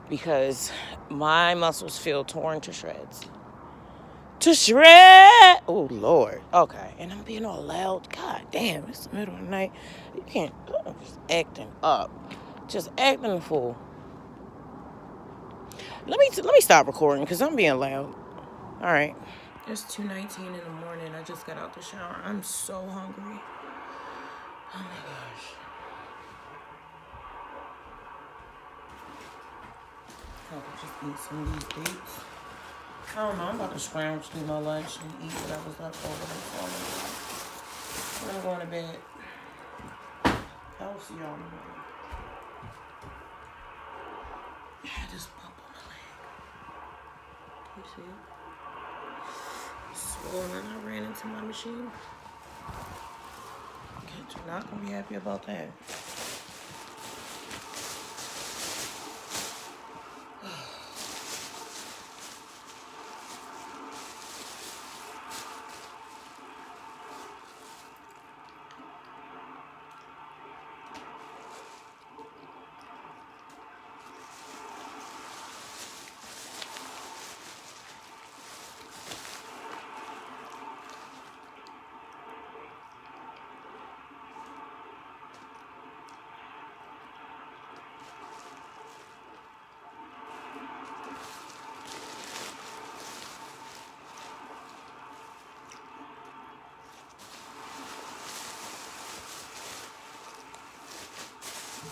because my muscles feel torn to shreds. To shred. Oh, Lord. Okay. And I'm being all loud. God damn, it's the middle of the night. You can't. I'm just acting up. Just acting a fool. Let me stop recording because I'm being loud. All right. It's 2:19 in the morning. I just got out the shower. I'm so hungry. Oh, my gosh. I could just eat some of these dates. I don't know, I'm about to scrounge through my lunch and eat whatever's left over before I'm going to bed. I'll see y'all in the morning. I had this bump on my leg. You see it? It's swollen and I ran into my machine. Kids are not going to be happy about that.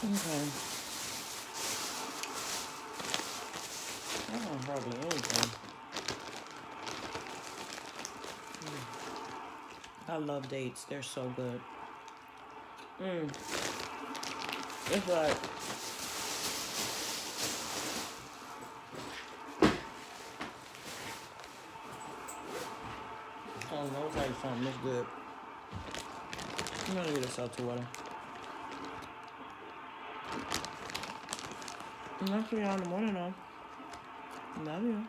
Okay. I don't hardly anything.
I love dates. They're so good. It's like I don't know, it's like something that's good. I'm gonna get a salty water. I'm not for y'all in the morning though. Love you.